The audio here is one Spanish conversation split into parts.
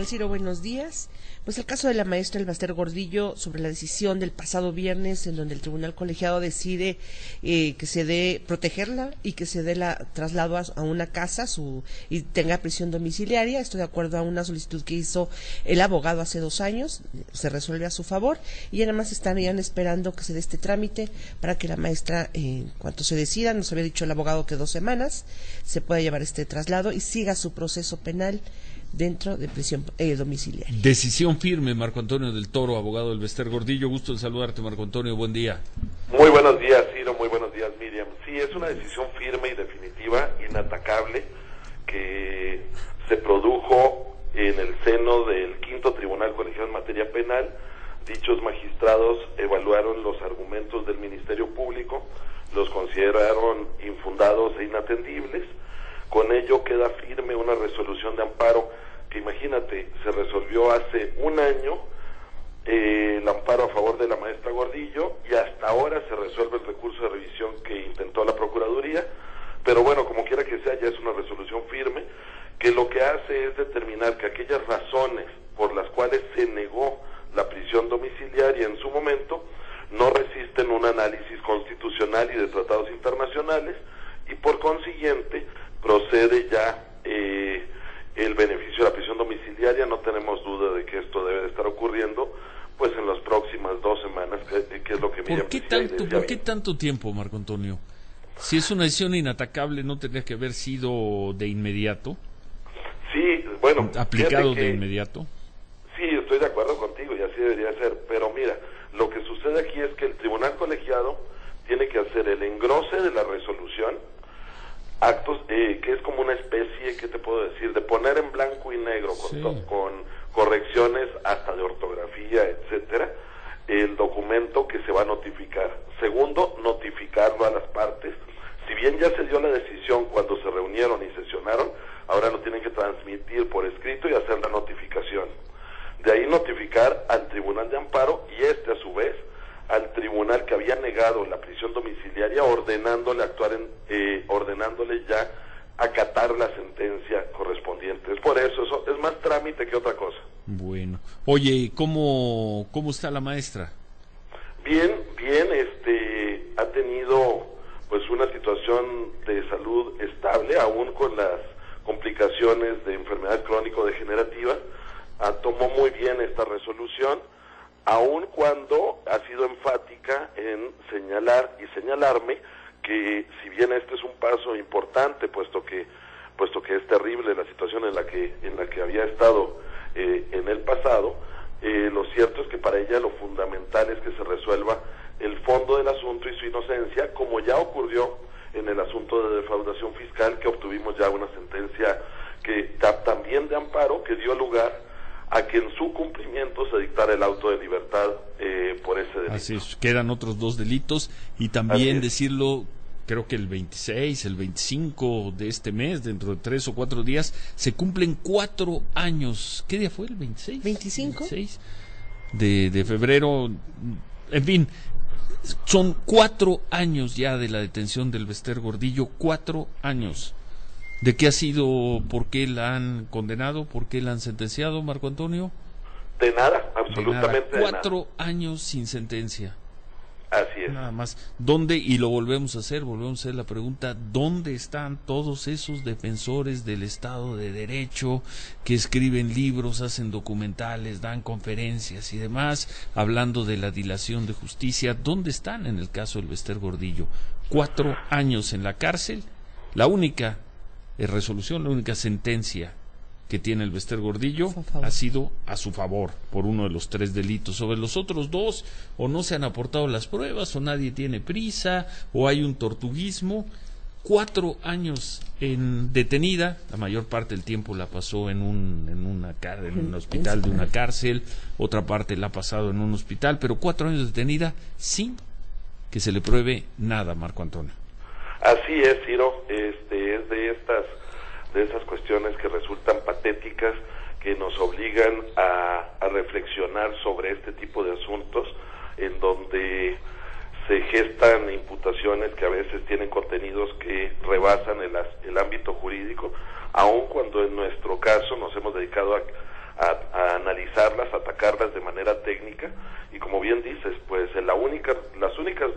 Ciro, buenos días. Pues el caso de la maestra Elbaster Gordillo sobre la decisión del pasado viernes en donde el tribunal colegiado decide que se dé protegerla y que se dé la traslado a una casa y tenga prisión domiciliaria. Esto de acuerdo a una solicitud que hizo el abogado hace 2 años, se resuelve a su favor y además estarían esperando que se dé este trámite para que la maestra, en cuanto se decida, nos había dicho el abogado que 2 semanas, se pueda llevar este traslado y siga su proceso penal dentro de prisión domiciliaria. Decisión firme, Marco Antonio del Toro, abogado del Elbaster Gordillo. Gusto en saludarte, Marco Antonio, buen día. Muy buenos días, Ciro, muy buenos días, Miriam. Sí, es una decisión firme y definitiva, inatacable, que se produjo en el seno del Quinto Tribunal Colegiado en Materia Penal. Dichos magistrados evaluaron los argumentos del Ministerio Público, los consideraron infundados e inatendibles. Con ello queda firme una resolución de amparo que, imagínate, se resolvió hace 1 año el amparo a favor de la maestra Gordillo y hasta ahora se resuelve el recurso de revisión que intentó la Procuraduría, pero bueno, como quiera que sea, ya es una resolución firme que lo que hace es determinar que aquellas razones por las cuales se negó la prisión domiciliaria en su momento no resisten un análisis constitucional y de tratados internacionales y por consiguiente procede ya el beneficio de la prisión domiciliaria. No tenemos duda de que esto debe de estar ocurriendo pues en las próximas 2 semanas, que es lo que Miriam decía. ¿Por qué tanto tiempo, Marco Antonio? Si es una decisión inatacable, ¿no tendría que haber sido de inmediato? Sí, bueno, aplicado de inmediato. Sí, estoy de acuerdo contigo y así debería ser, pero mira, lo que sucede aquí es que el tribunal colegiado tiene que hacer el engrose de la resolución, actos que es como una especie, ¿qué te puedo decir?, de poner en blanco y negro con correcciones hasta de ortografía, etcétera, el documento que se va a notificar. Segundo, notificarlo a las partes. Si bien ya se dio la decisión cuando se reunieron y sesionaron, ahora lo tienen que transmitir por escrito y hacer la notificación. De ahí notificar al Tribunal de Amparo y a su vez al tribunal que había negado la prisión domiciliaria, ordenándole ya acatar la sentencia correspondiente. Es por eso es más trámite que otra cosa. Bueno, oye, ¿cómo está la maestra? Bien, ha tenido pues una situación de salud estable, aún con las complicaciones de enfermedad crónico-degenerativa. Tomó muy bien esta resolución, aun cuando ha sido enfática en señalar y señalarme que si bien este es un paso importante, puesto que es terrible la situación en la que había estado en el pasado, lo cierto es que para ella lo fundamental es que se resuelva el fondo del asunto y su inocencia, como ya ocurrió en el asunto de defraudación fiscal, que obtuvimos ya una sentencia que también de amparo que dio lugar a que en su cumplimiento se dictara el auto de libertad por ese delito. Así es, quedan otros 2 delitos y también decirlo, creo que el 26, el 25 de este mes, dentro de 3 o 4 días, se cumplen 4 años. ¿Qué día fue? ¿El 26? 25. 26 de febrero. En fin, son 4 años ya de la detención del Elbaster Gordillo, 4 años. ¿De qué ha sido? ¿Por qué la han condenado? ¿Por qué la han sentenciado, Marco Antonio? De nada, absolutamente de nada. 4 años sin sentencia. Así es. Nada más. ¿Dónde? Y lo volvemos a hacer la pregunta, ¿dónde están todos esos defensores del Estado de Derecho que escriben libros, hacen documentales, dan conferencias y demás, hablando de la dilación de justicia? ¿Dónde están en el caso del Elbaster Gordillo? 4 años en la cárcel, la única resolución, la única sentencia que tiene el Elbaster Gordillo ha sido a su favor por uno de los 3 delitos. Sobre los otros 2, o no se han aportado las pruebas, o nadie tiene prisa, o hay un tortuguismo. 4 años en detenida, la mayor parte del tiempo la pasó en un hospital de una cárcel, otra parte la ha pasado en un hospital, pero 4 años detenida sin que se le pruebe nada, Marco Antonio. Así es, Ciro, es de esas cuestiones que resultan patéticas, que nos obligan a reflexionar sobre este tipo de asuntos, en donde se gestan imputaciones que a veces tienen contenidos que rebasan el ámbito jurídico, aun cuando en nuestro caso nos hemos dedicado a a analizarlas, a atacarlas de manera técnica, y como bien dices, pues las únicas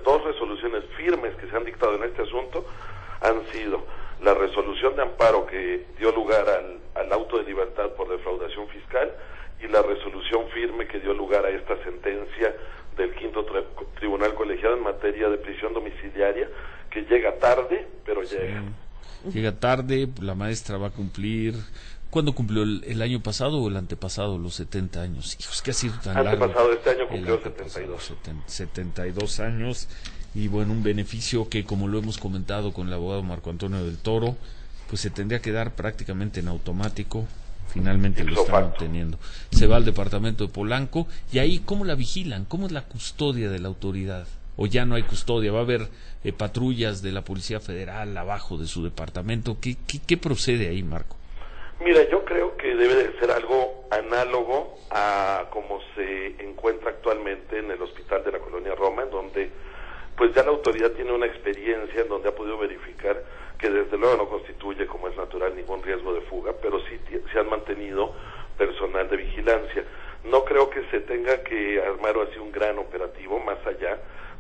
dos resoluciones firmes que se han dictado en este asunto han sido la resolución de amparo que dio lugar al auto de libertad por defraudación fiscal y la resolución firme que dio lugar a esta sentencia del quinto tribunal colegiado en materia de prisión domiciliaria, que llega tarde, pero llega. Llega tarde, la maestra va a cumplir... ¿Cuándo cumplió? ¿El año pasado o el antepasado los 70 años? Hijos, que ha sido tan largo. Antepasado, este año cumplió 72. 72 años, y bueno, un beneficio que, como lo hemos comentado con el abogado Marco Antonio del Toro, pues se tendría que dar prácticamente en automático. Finalmente lo están obteniendo. Se va al departamento de Polanco, y ahí, ¿cómo la vigilan? ¿Cómo es la custodia de la autoridad? ¿O ya no hay custodia? ¿Va a haber patrullas de la Policía Federal abajo de su departamento? ¿Qué procede ahí, Marco? Mira, yo creo que debe de ser algo análogo a como se encuentra actualmente en el hospital de la Colonia Roma, en donde pues ya la autoridad tiene una experiencia en donde ha podido verificar que desde luego no constituye, como es natural, ningún riesgo de fuga, pero sí se han mantenido personal de vigilancia. No creo que se tenga que armar así un gran operativo, más allá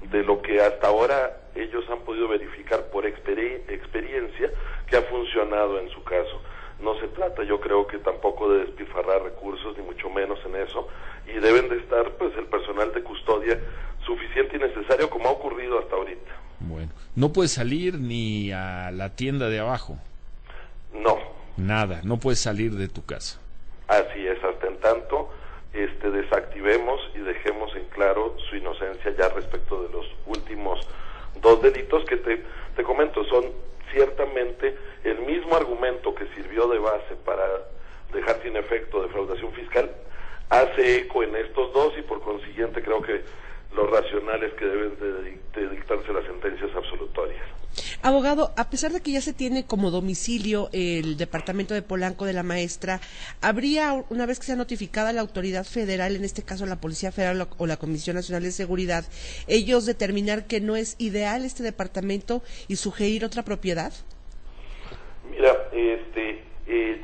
de lo que hasta ahora ellos han podido verificar por experiencia que ha funcionado en su caso. No se trata, yo creo, que tampoco de despilfarrar recursos, ni mucho menos en eso, y deben de estar pues el personal de custodia suficiente y necesario, como ha ocurrido hasta ahorita. Bueno, no puedes salir ni a la tienda de abajo. No. Nada, no puedes salir de tu casa. Así es, hasta en tanto desactivemos y dejemos en claro su inocencia ya respecto de los últimos dos delitos que te comento, son ciertamente el mismo argumento que sirvió de base para dejar sin efecto defraudación fiscal, hace eco en estos dos, y por consiguiente creo que lo racional es que deben de dictarse las sentencias absolutorias. Abogado, a pesar de que ya se tiene como domicilio el departamento de Polanco de la maestra, ¿habría, una vez que sea notificada la autoridad federal, en este caso la Policía Federal o la Comisión Nacional de Seguridad, ellos determinar que no es ideal este departamento y sugerir otra propiedad? Mira,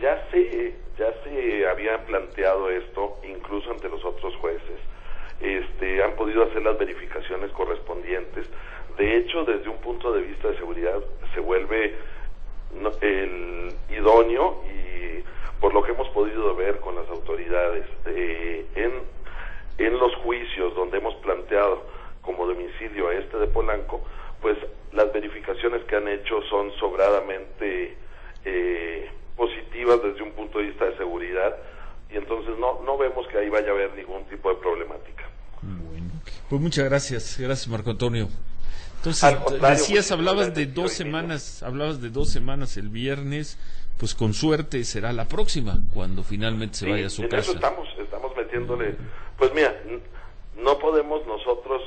ya se había planteado esto incluso ante los otros jueces. Han podido hacer las verificaciones correspondientes. De hecho, desde un punto de vista de seguridad, se vuelve el idóneo, y por lo que hemos podido ver con las autoridades en los juicios donde hemos planteado como domicilio a este de Polanco, pues las verificaciones que han hecho son sobradamente positivas desde un punto de vista de seguridad, y entonces no vemos que ahí vaya a haber ningún tipo de problemática. Bueno, pues muchas gracias Marco Antonio. Entonces, decías, hablabas de 2 semanas el viernes, pues con suerte será la próxima, cuando finalmente se vaya a su casa. Eso estamos metiéndole, pues mira, no podemos nosotros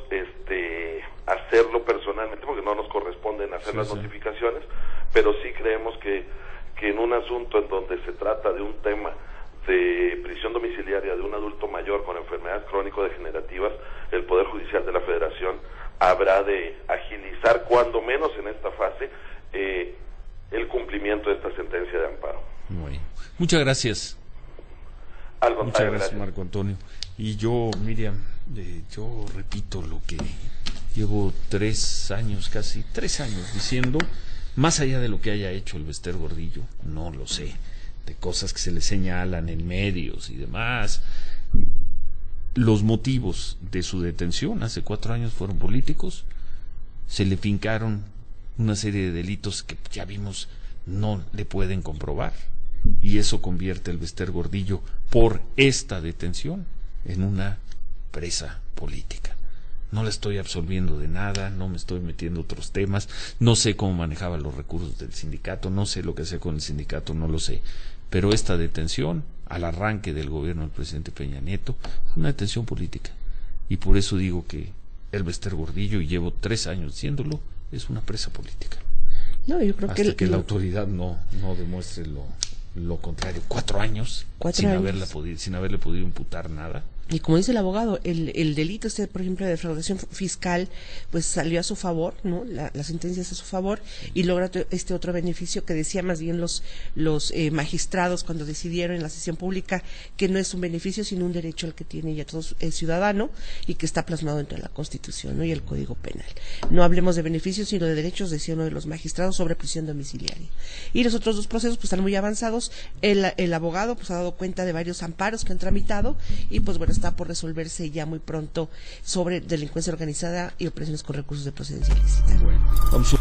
hacerlo personalmente, porque no nos corresponden hacer las notificaciones, pero sí creemos que en un asunto en donde se trata de un tema de prisión domiciliaria de un adulto mayor con enfermedades crónico-degenerativas, el Poder Judicial de la Federación habrá de agilizar, cuando menos en esta fase, el cumplimiento de esta sentencia de amparo. Bueno, muchas gracias. Muchas gracias, Marco Antonio. Y yo, Miriam, yo repito lo que llevo 3 años, casi 3 años diciendo, más allá de lo que haya hecho el Bester Gordillo, no lo sé, de cosas que se le señalan en medios y demás. Los motivos de su detención hace 4 años fueron políticos, se le fincaron una serie de delitos que ya vimos no le pueden comprobar, y eso convierte al Bester Gordillo, por esta detención, en una presa política. No la estoy absolviendo de nada, no me estoy metiendo en otros temas, no sé cómo manejaba los recursos del sindicato, no sé lo que hacía con el sindicato, no lo sé, pero esta detención, al arranque del gobierno del presidente Peña Nieto, fue una detención política, y por eso digo que el Bester Gordillo, y llevo 3 años diciéndolo, es una presa política. No, yo creo hasta que la autoridad no demuestre lo contrario. 4 años sin haberle podido imputar nada. Y como dice el abogado, el delito por ejemplo, de defraudación fiscal, pues salió a su favor, ¿no? La sentencia es a su favor y logra este otro beneficio que decía más bien los magistrados cuando decidieron en la sesión pública que no es un beneficio sino un derecho al que tiene ya todo el ciudadano y que está plasmado dentro de la Constitución, ¿no? Y el Código Penal. No hablemos de beneficios sino de derechos, decía uno de los magistrados, sobre prisión domiciliaria. Y los otros dos procesos pues están muy avanzados. El abogado pues ha dado cuenta de varios amparos que han tramitado y pues bueno, está por resolverse ya muy pronto sobre delincuencia organizada y operaciones con recursos de procedencia ilícita. Bueno, vamos